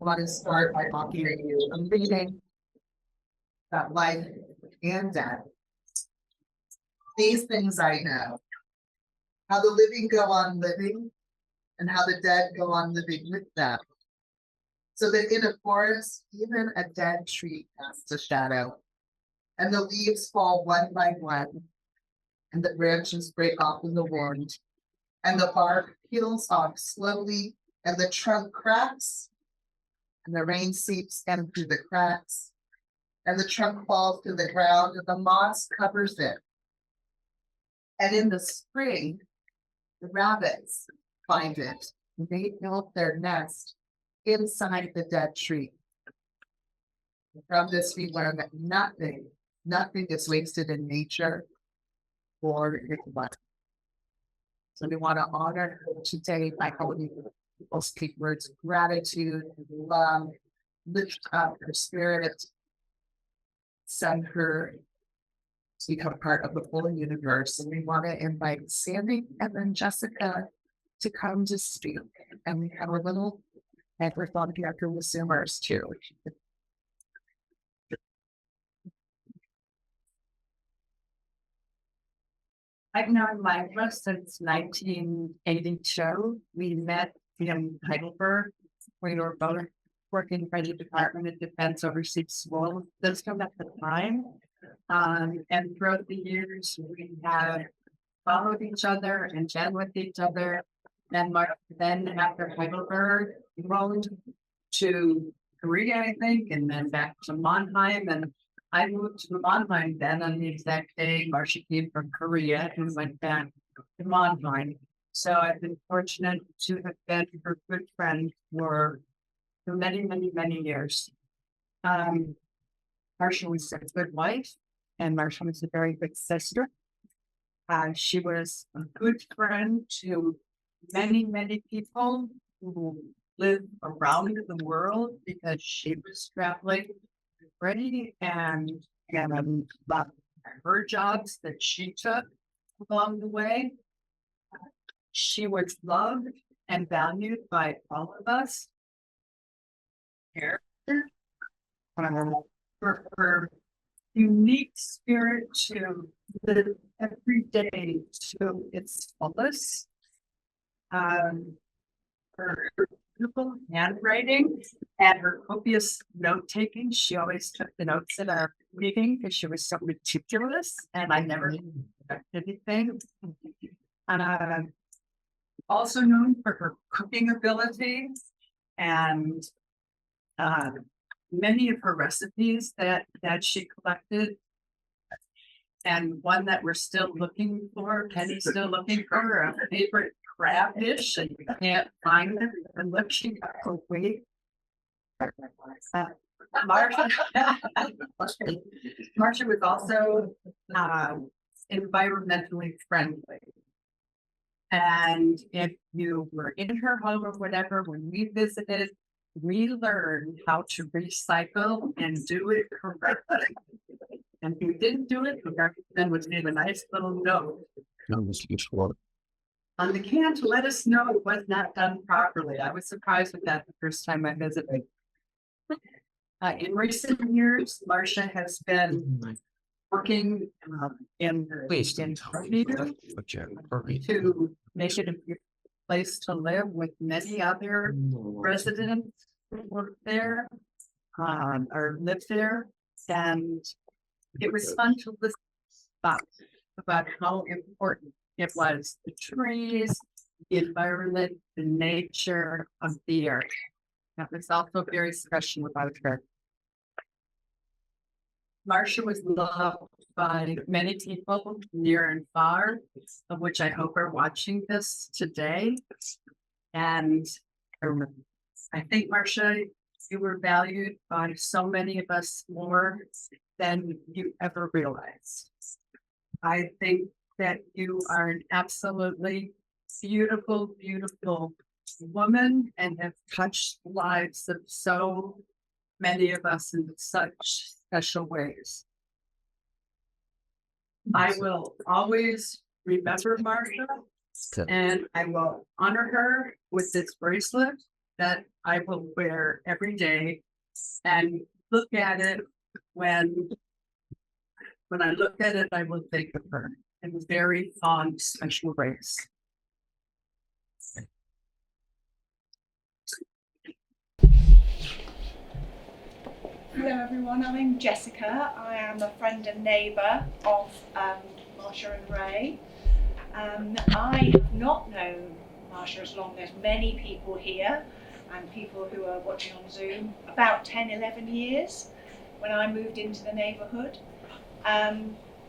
want to start by offering you a reading about life and death. These things I know, how the living go on living, and how the dead go on living with them. So that in a forest, even a dead tree casts a shadow, and the leaves fall one by one, and the branches break off in the wind, and the bark peels off slowly, and the trunk cracks, and the rain seeps in through the cracks, and the trunk falls to the ground, and the moss covers it. And in the spring, the rabbits find it, and they build their nest inside the dead tree. And from this, we learn that nothing is wasted in nature or in life. So we want to honor her today by helping people speak words of gratitude, love, lift up her spirit, send her to become part of the full universe. And we want to invite Sandy and then Jessica to come to speak. And we have a little microphone here for listeners too. I've known Marcia since 1982. We met in Heidelberg. We were both working for the Department of Defense Overseas School System at the time. And throughout the years, we have followed each other and chatted with each other. Then after Heidelberg, we moved to Korea, I think, and then back to Mannheim. And I moved to Mannheim then on the exact day Marcia came from Korea and went back to Mannheim. So I've been fortunate to have been her good friend for many, many, many years. Marcia was a good wife, and Marcia was a very good sister. She was a good friend to many, many people who live around the world because she was traveling ready and her jobs that she took along the way. She was loved and valued by all of us. For her unique spirit to live every day to its fullest. Her beautiful handwriting and her copious note taking. She always took the notes in our meeting because she was so meticulous, and I never expected anything. And also known for her cooking ability and many of her recipes that she collected. And one that we're still looking for, Penny's still looking for, a favorite crab dish, and you can't find it. And look, she got her weight. Marcia was also environmentally friendly. And if you were in her home or whatever, when we visited, we learned how to recycle and do it correctly. And if you didn't do it, then would leave a nice little note on the can to let us know it was not done properly. I was surprised with that the first time I visited. In recent years, Marcia has been working in to make it a place to live with many other residents who work there or live there. And it was fun to listen about how important it was, the trees, the environment, the nature of the earth. That was also very special about her. Marcia was loved by many people near and far, of which I hope are watching this today. And I think, Marcia, you were valued by so many of us more than you ever realized. I think that you are an absolutely beautiful, beautiful woman and have touched the lives of so many of us in such special ways. I will always remember Marcia, and I will honor her with this bracelet that I will wear every day and look at it when I look at it, I will think of her in a very fond, special ways. Hello everyone, I'm Jessica. I am a friend and neighbour of Marcia and Ray. I have not known Marcia as long as many people here and people who are watching on Zoom, about 10, 11 years when I moved into the neighbourhood.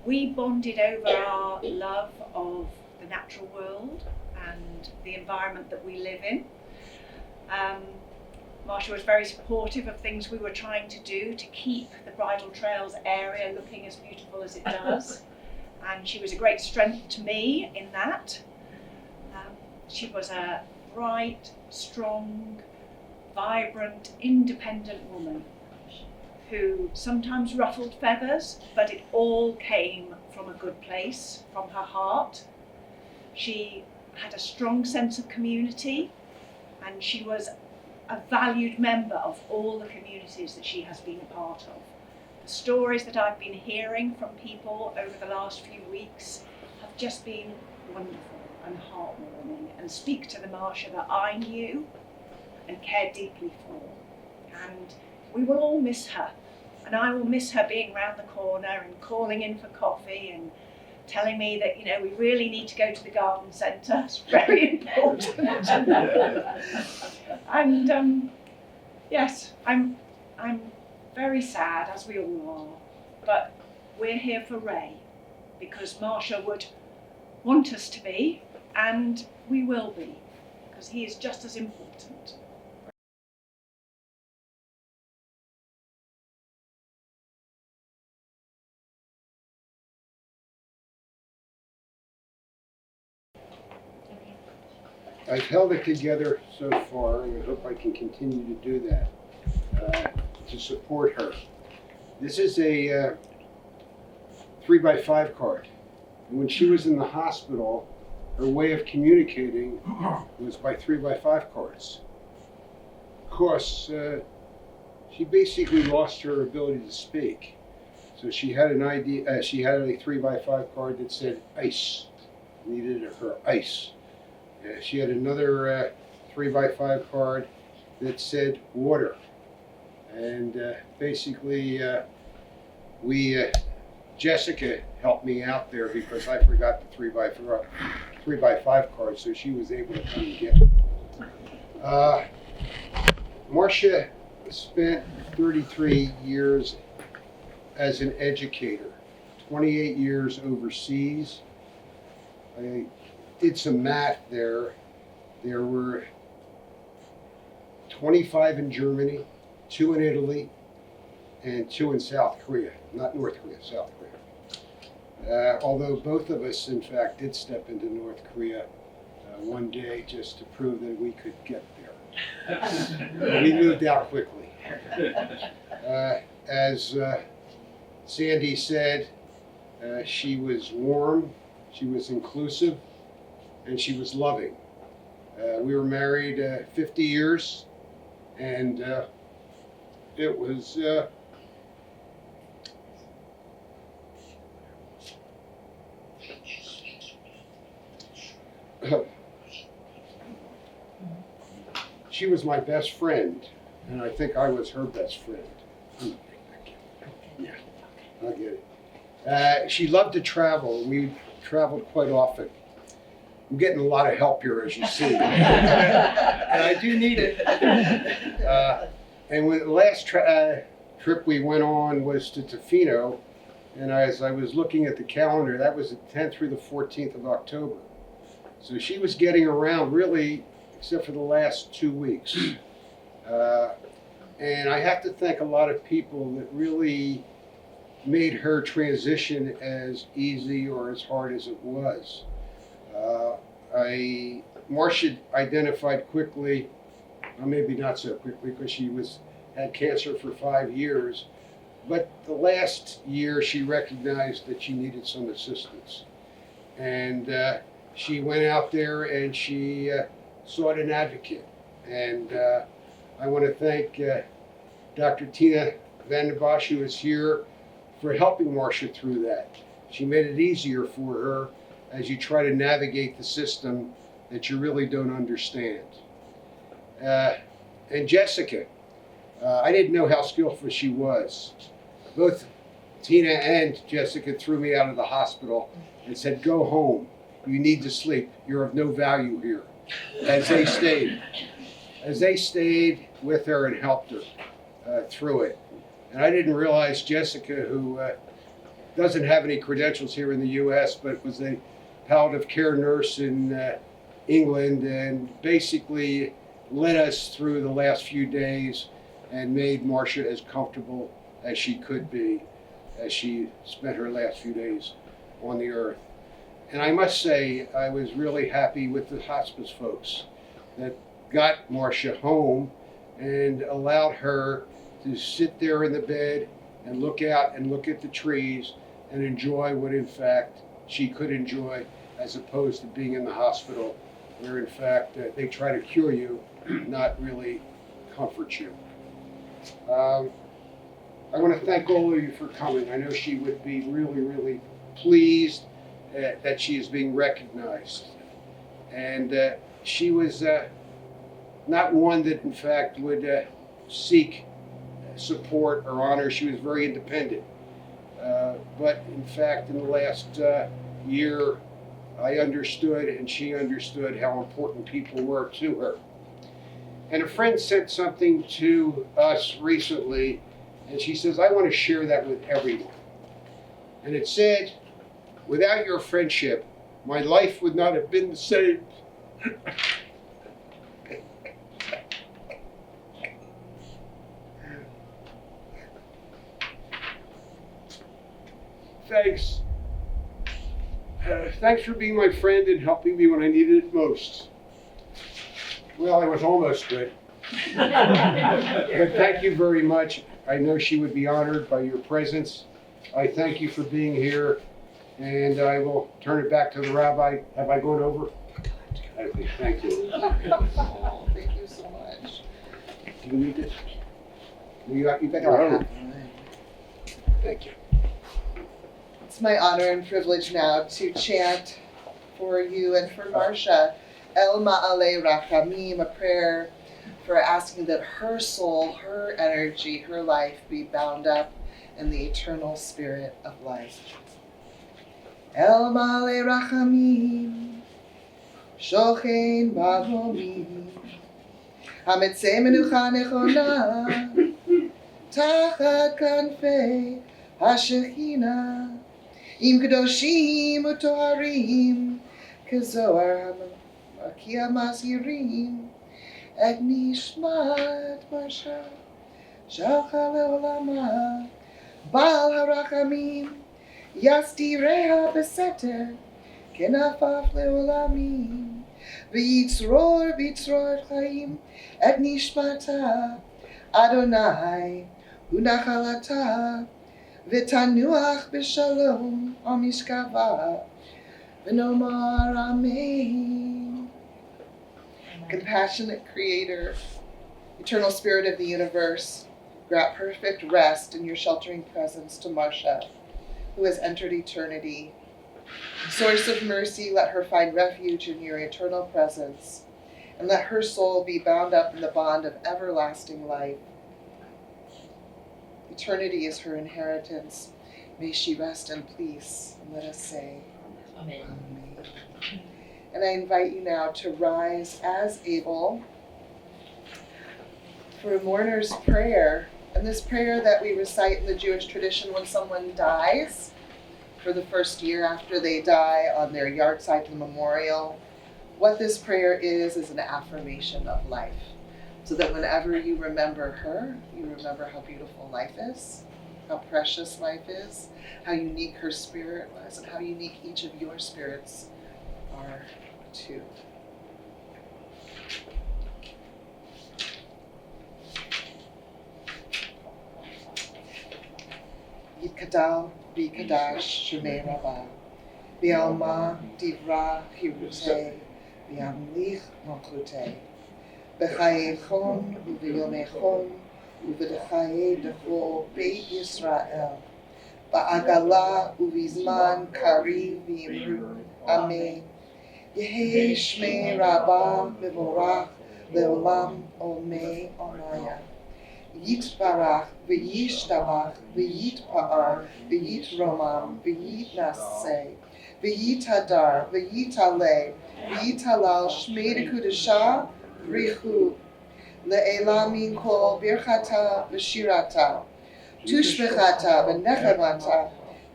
We bonded over our love of the natural world and the environment that we live in. Marcia was very supportive of things we were trying to do to keep the Bridle Trails area looking as beautiful as it does. And she was a great strength to me in that. She was a bright, strong, vibrant, independent woman who sometimes ruffled feathers, but it all came from a good place, from her heart. She had a strong sense of community, and she was a valued member of all the communities that she has been a part of. The stories that I've been hearing from people over the last few weeks have just been wonderful and heartwarming and speak to the Marcia that I knew and cared deeply for. And we will all miss her, and I will miss her being round the corner and calling in for coffee and telling me that, you know, we really need to go to the garden centre. It's very important. And yes, I'm very sad, as we all are, but we're here for Ray because Marcia would want us to be, and we will be, because he is just as important. I've held it together so far, and I hope I can continue to do that, to support her. This is a 3x5 card. And when she was in the hospital, her way of communicating was by 3x5 cards. Of course, she basically lost her ability to speak. So she had an idea. She had a 3x5 card that said ice. Needed her ice. She had another 3x5 card that said water. And basically, Jessica helped me out there because I forgot the 3x5 card, so she was able to come and get it. Marcia spent 33 years as an educator, 28 years overseas. I did some math there. There were 25 in Germany, 2 in Italy, and 2 in South Korea. Not North Korea, South Korea. Although both of us, in fact, did step into North Korea one day just to prove that we could get there. We moved out quickly. As Sandy said, she was warm, she was inclusive, and she was loving. We were married 50 years, and it was she was my best friend, and I think I was her best friend. Yeah, I get it. She loved to travel. We traveled quite often. I'm getting a lot of help here, as you see. And I do need it. And when the last trip we went on was to Tofino, and as I was looking at the calendar, that was the 10th through the 14th of October. So she was getting around really, except for the last 2 weeks. And I have to thank a lot of people that really made her transition as easy or as hard as it was. Marcia identified quickly, or maybe not so quickly, because she had cancer for 5 years. But the last year, she recognized that she needed some assistance, and she went out there and she sought an advocate. And I want to thank Dr. Tina Van den Bosch, who is here, for helping Marcia through that. She made it easier for her as you try to navigate the system that you really don't understand. And Jessica, I didn't know how skillful she was. Both Tina and Jessica threw me out of the hospital and said, "Go home. You need to sleep. You're of no value here." As they stayed with her and helped her through it. And I didn't realize Jessica, who doesn't have any credentials here in the U.S., but was a palliative care nurse in England, and basically led us through the last few days and made Marcia as comfortable as she could be as she spent her last few days on the earth. And I must say, I was really happy with the hospice folks that got Marcia home and allowed her to sit there in the bed and look out and look at the trees and enjoy what in fact she could enjoy, as opposed to being in the hospital where in fact they try to cure you, not really comfort you. I want to thank all of you for coming. I know she would be really, really pleased that she is being recognized. And she was not one that in fact would seek support or honor. She was very independent. But in fact, in the last year, I understood and she understood how important people were to her. And a friend sent something to us recently, and she says, "I want to share that with everyone." And it said, "Without your friendship, my life would not have been the same." Thanks. Thanks for being my friend and helping me when I needed it most. Well, I was almost good. But thank you very much. I know she would be honored by your presence. I thank you for being here, and I will turn it back to the rabbi. Have I gone over? Okay, thank you. Thank you so much. Do you need this? You got your own. Thank you. It's my honor and privilege now to chant for you and for Marcia, El Ma'ale Rachamim, a prayer for asking that her soul, her energy, her life be bound up in the eternal spirit of life. El Ma'ale Rachamim, Shochein Bahomim, Hametzei Menucha Nechona, Tachat Kanfei HaShechina, Im Kedoshim Utoharim, Kezoar HaMakia Masyirim, Et Nishmat Marsha, Shalcha Leolama, Baal HaRachamim, Yastireha Beseter, Kenafaf Leolamim, V'yitzror Chaim, Et Nishmata, Adonai, Unachalata, V'tanuach b'shalom amishkava, v'nomar amen. Compassionate Creator, eternal Spirit of the universe, grant perfect rest in your sheltering presence to Marcia, who has entered eternity. Source of mercy, let her find refuge in your eternal presence, and let her soul be bound up in the bond of everlasting life. Eternity is her inheritance. May she rest in peace. And let us say, Amen. Amen. And I invite you now to rise as able for a mourner's prayer. And this prayer that we recite in the Jewish tradition when someone dies, for the first year after they die, on their yahrzeit to the memorial. What this prayer is an affirmation of life. So that whenever you remember her, you remember how beautiful life is, how precious life is, how unique her spirit was, and how unique each of your spirits are too. Yikadal Bikadash Shemei Rabbah, Bialma Divra Hirute, Biamlich Malchute, בחייכם וביומכם ובחיי דכל בית ישראל, בעגלה ובזמן קריב ואמרו אמן. יהי שמי רבה ומבורך לעולם עולמי עולמיה. יתברך וישתבח ויתפאר ויתרומם ויתנשא ויתהדר ויתעלה ויתהלל שמי דקודשה בריחו לעילה מן כל ברכתה ושירתה תושבחתה ונחמתה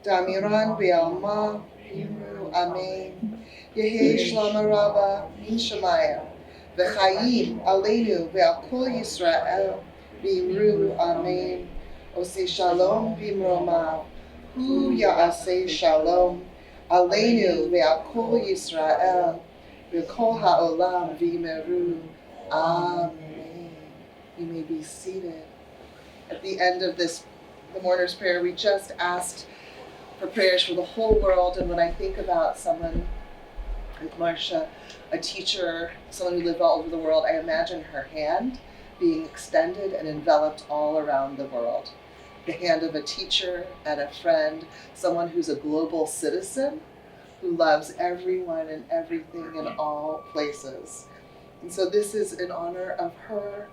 דמירן בעלמה אמרו אמן. יהי שלמה רבה מן שמיים וחיים עלינו ועל כל ישראל ואמרו אמן. עושה שלום במרומיו הוא יעשה שלום עלינו ועל כל ישראל וכל העולם ואמרו amen. You may be seated. At the end of this, the mourner's prayer, we just asked for prayers for the whole world. And when I think about someone like Marcia, a teacher, someone who lived all over the world, I imagine her hand being extended and enveloped all around the world. The hand of a teacher and a friend, someone who's a global citizen who loves everyone and everything in all places. And so this is in honor of her.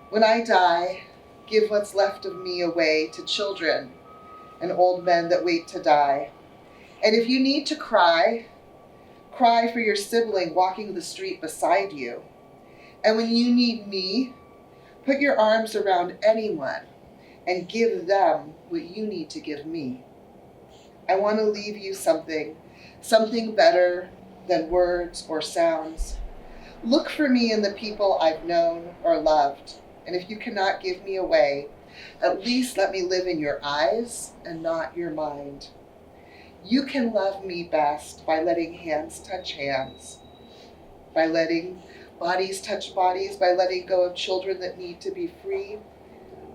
When I die, give what's left of me away to children and old men that wait to die. And if you need to cry, cry for your sibling walking the street beside you. And when you need me, put your arms around anyone and give them what you need to give me. I want to leave you something better than words or sounds. Look for me in the people I've known or loved. And if you cannot give me away, at least let me live in your eyes and not your mind. You can love me best by letting hands touch hands, by letting bodies touch bodies, by letting go of children that need to be free.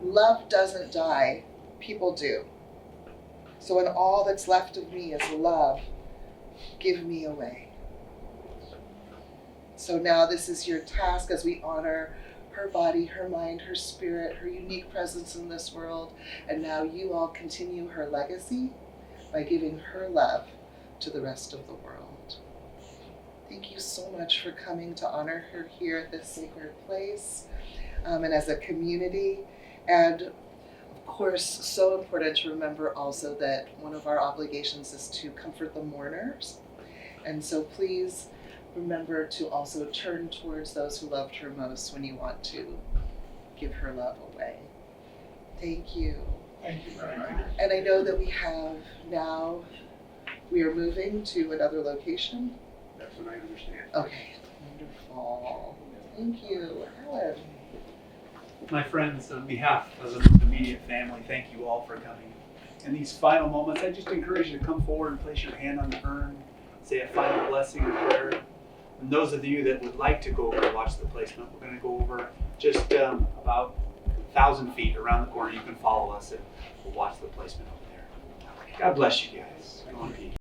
Love doesn't die, people do. So when all that's left of me is love, give me away. So now this is your task as we honor her body, her mind, her spirit, her unique presence in this world. And now you all continue her legacy by giving her love to the rest of the world. Thank you so much for coming to honor her here at this sacred place and as a community. And of course, so important to remember also that one of our obligations is to comfort the mourners. And so please remember to also turn towards those who loved her most when you want to give her love away. Thank you. Thank you very much. And I know that we are moving to another location. That's what I understand. Okay, wonderful. Thank you. Helen. My friends, on behalf of the most immediate family, thank you all for coming. In these final moments, I just encourage you to come forward and place your hand on the urn, say a final blessing or prayer. And those of you that would like to go over and watch the placement, we're going to go over just about 1,000 feet around the corner. You can follow us and we'll watch the placement over there. God bless you guys. Go in peace.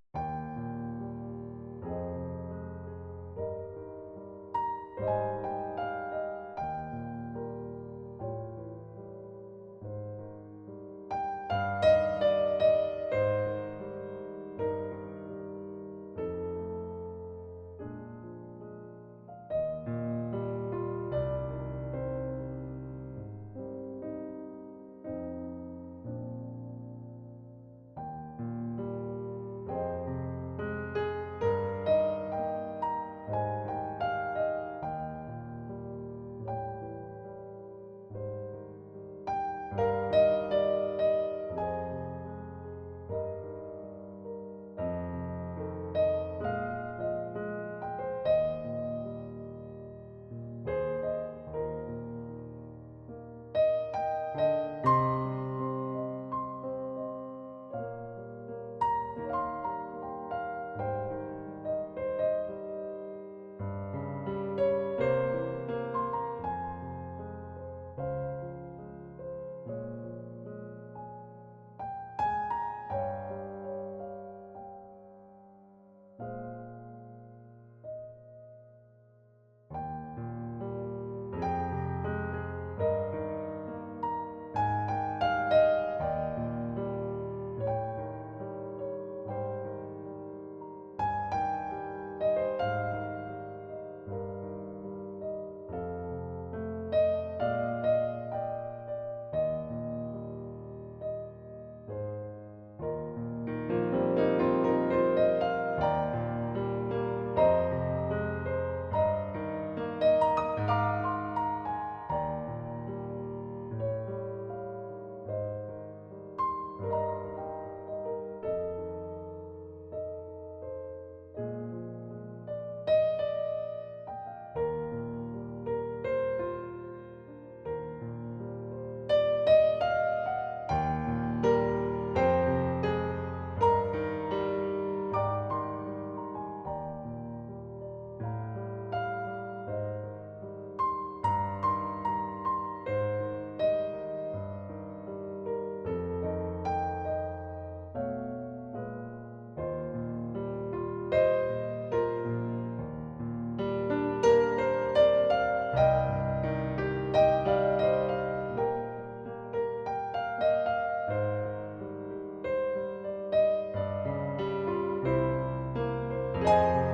you.